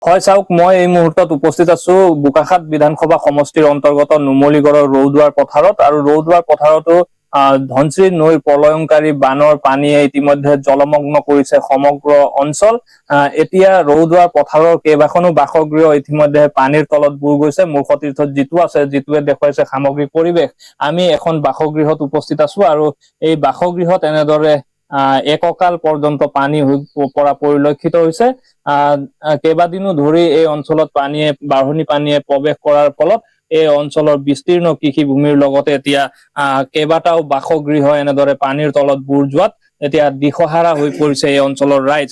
হয় চাওক, মই এই মুহূৰ্তত উপস্থিত আছো বোকাখাত বিধানসভা সমষ্টিৰ অন্তৰ্গত নুমলীগড়ৰ ৰৌদুৱাৰ পথাৰত। আৰু ৰৌদুৱাৰ পথাৰতো ধনশিৰি নৈৰ প্ৰলয়ংকাৰী বানৰ পানীয়ে ইতিমধ্যে জলমগ্ন কৰিছে সমগ্ৰ অঞ্চল। এতিয়া ৰৌদুৱাৰ পথাৰৰ কেইবাখনো বাসগৃহ ইতিমধ্যে পানীৰ তলত বুৰ গৈছে। মোৰ সতীৰ্থত জিতু আছে, জিতুৱে দেখুৱাইছে সামগ্ৰিক পৰিৱেশ। আমি এখন বাসগৃহত উপস্থিত আছো আৰু এই বাসগৃহত এনেদৰে এককাল পৰ্যন্ত পানী হৈ পৰা পৰিলক্ষিত হৈছে। কেইবাদিনো ধৰি এই অঞ্চলত বাঢ়নী পানীয়ে প্ৰৱেশ কৰাৰ ফলত এই অঞ্চলৰ বিস্তীৰ্ণ কৃষিভূমিৰ লগতে এতিয়া কেইবাটাও বাসগৃহ এনেদৰে পানীৰ তলত বুৰ যোৱাত এতিয়া দিশহাৰা হৈ পৰিছে এই অঞ্চলৰ ৰাইজ।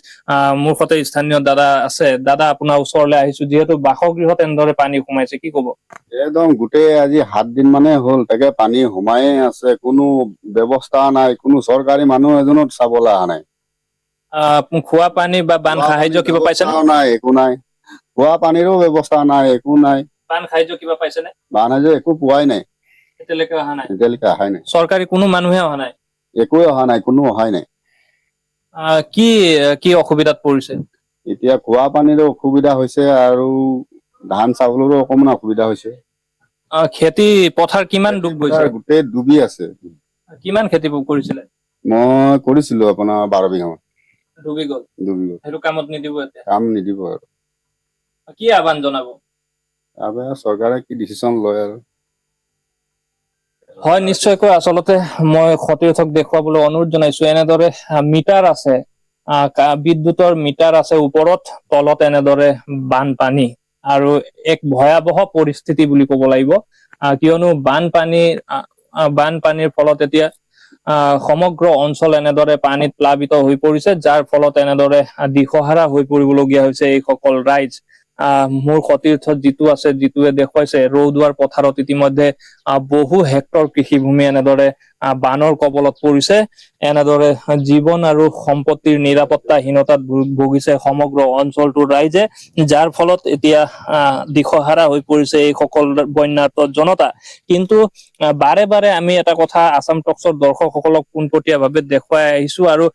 মোৰ সৈতে স্থানীয় দাদা আছে। দাদা, আপোনাৰ ওচৰলৈ আহিছো, যিহেতু বাসগৃহত এনেদৰে পানী সোমাইছে, কি কব? একদম গোটেই আজি 7 দিন মানে হ'ল, তাকে পানী সোমায়ে আছে, কোনো ব্যৱস্থা নাই, কোনো চৰকাৰী মানুহ এজনো চাবলৈ অহা নাই। খোৱা পানী বা বান সাহায্য কিবা পাইছে নাই? একো নাই। খোৱা পানীৰো ব্যৱস্থা নাই, একো নাই। বান সাহায্য কিবা পাইছে নে? বান সাহায্য একো পোৱাই নাই, এতিয়ালৈকে অহা নাই। এতিয়ালৈকে অহাই নাই। চৰকাৰী কোনো মানুহে অহা নাই, একোৱে অহা নাই, কোনো অহাই নাই। কি কি অসুবিধাত পৰিছে? এতিয়া খোৱা পানীৰো অসুবিধা হৈছে আৰু ধান চাউলৰো অকমান অসুবিধা হৈছে। খেতি পথাৰ কিমান ডুব গৈছে? গোটেই ডুবি আছে। কিমান খেতি কৰিছিলে? মই কৰিছিলো আপোনাৰ 12 বিঘা মান। ডুবি গল। সেইটো কামত নিদিব এতিয়া? কাম নিদিব আৰু। কি আহ্বান জনাব? চৰকাৰে কি ডিচিশ্যন লয় আৰু। হয়, নিশ্চয়কৈ। আচলতে মই সতীৰ্থক দেখুৱাবলৈ অনুৰোধ জনাইছো, এনেদৰে মিটাৰ আছে, বিদ্যুতৰ মিটাৰ আছে ওপৰত, তলত এনেদৰে বানপানী আৰু এক ভয়াৱহ পৰিস্থিতি বুলি ক'ব লাগিব। কিয়নো বানপানীৰ ফলত এতিয়া সমগ্ৰ অঞ্চল এনেদৰে পানীত প্লাবিত হৈ পৰিছে, যাৰ ফলত এনেদৰে দিশহাৰা হৈ পৰিবলগীয়া হৈছে এইসকল ৰাইজ। মোৰ সতীৰ্থত জিতু আছে, জিতুৱে দেখুৱাইছে ৰৌদুৱাৰ পথাৰত ইতিমধ্যে বহু হেক্টৰ কৃষিভূমি এনেদৰে বানৰ কবলত পৰিছে। এনেদৰে জীৱন আৰু সম্পত্তিৰ নিৰাপত্তাহীনতাত ভুগিছে সমগ্ৰ অঞ্চলটোৰ ৰাইজে, যাৰ ফলত এতিয়া দিশহাৰা হৈ পৰিছে এইসকল বন্যাৰ্ত জনতা। কিন্তু বাৰে বাৰে আমি এটা কথা আছাম টক্সৰ দৰ্শকসকলক পোনপটীয়াভাৱে দেখুৱাই আহিছো, আৰু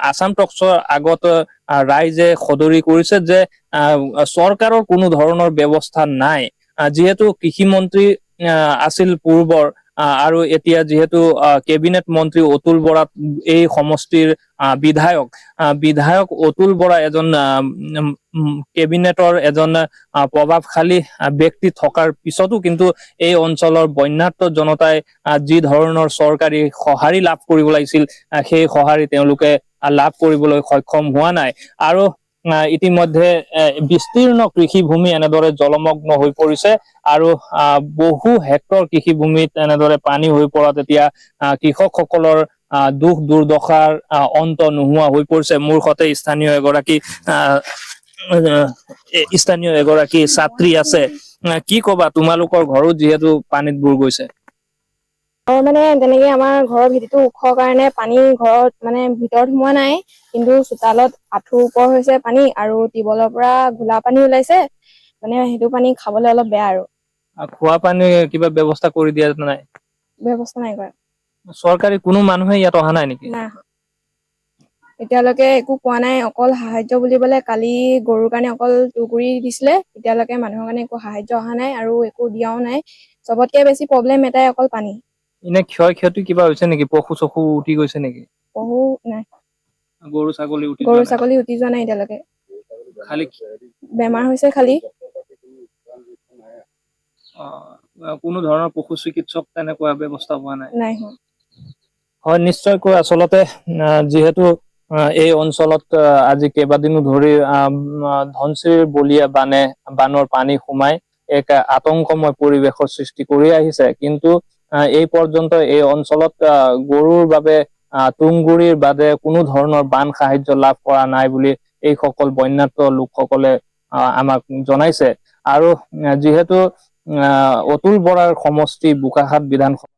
আছাম টক্সৰ আগত ৰাইজে সদৰি কৰিছে যে চৰকাৰৰ কোনো ধৰণৰ ব্যৱস্থা নাই। যিহেতু কৃষি মন্ত্ৰী আছিল পূৰ্বৰ, আৰু এতিয়া যিহেতু কেবিনেট মন্ত্ৰী অতুল বৰা এই সমষ্টিৰ বিধায়ক অতুল বৰা এজন কেবিনেটৰ এজন প্ৰভাৱশালী ব্যক্তি থকাৰ পিছতো কিন্তু এই অঞ্চলৰ বন্যাৰ্ত জনতাই যি ধৰণৰ চৰকাৰী সঁহাৰি লাভ কৰিব লাগিছিল, সেই সঁহাৰি তেওঁলোকে লাভ কৰিবলৈ সক্ষম হোৱা নাই। আৰু ইতিমধ্যে বিস্তীৰ্ণ কৃষিভূমি এনেদৰে জলমগ্ন হৈ পৰিছে, আৰু বহু হেক্টৰ কৃষিভূমিত এনেদৰে পানী হৈ পৰাত এতিয়া কৃষকসকলৰ দুখ দুৰ্দশাৰ অন্ত নোহোৱা হৈ পৰিছে। মোৰ সৈতে স্থানীয় এগৰাকী ছাত্ৰী আছে। কি কবা, তোমালোকৰ ঘৰো যিহেতু পানীত বুৰ গৈছে? মানে তেনেকে আমাৰ ঘৰৰ ভেটিটো ওখ কাৰণে পানী ঘৰত মানে ভিতৰত সোমোৱা নাই, কিন্তু চোতালত আঁঠুৰ ওপৰ হৈছে পানী, আৰু টিউবৱেলৰ পৰা ঘোলা পানী ওলাইছে। মানে সেইটো পানী খাবলৈ অলপ বেয়া। আৰু খোৱা পানী কিবা ব্যৱস্থা কৰি দিয়া নাই? ব্যৱস্থা নাই কৰা। চৰকাৰী কোনো মানুহে ইয়াত অহা নাই নেকি? নাই, এতিয়ালৈকে একো কোৱা নাই। অকল সাহায্য বুলিবলে কালি গৰুৰ কাৰণে অকল তুঁহগুৰি দিছিলে, এতিয়ালৈকে মানুহৰ কাৰণে একো সাহায্য অহা নাই আৰু একো দিয়াও নাই। চবতকে বেছি প্ৰব্লেম এটাই, অকল পানী। এনে ক্ষয় ক্ষতি কিবা হৈছে নেকি? পশু চশু উটি গৈছে নেকি? পশু নাই, গৰু ছাগলী উটি যোৱা নাই এতিয়ালৈকে। খালি বেমাৰ হৈছে খালি। কোনো ধৰণৰ পশু চিকিৎসক তেনেকুৱা ব্যৱস্থা হোৱা নাই? নাই। হয়, নিশ্চয়কৈ। আচলতে যিহেতু এই অঞ্চলত আজি কেইবাদিনো ধৰি ধনশিৰিৰ বলীয়া বানৰ পানী সোমাই এক আতংকময় পৰিৱেশৰ সৃষ্টি কৰি আহিছে। কিন্তু এই পৰ্যন্ত এই অঞ্চলত গৰুৰ বাবে তুঁহগুৰিৰ বাদে কোনো ধৰণৰ বান সাহায্য লাভ কৰা নাই বুলি এইসকল বন্যাৰ্ত লোকসকলে আমাক জনাইছে। আৰু যিহেতু অতুল বৰাৰ সমষ্টি বোকাখাত বিধানসভা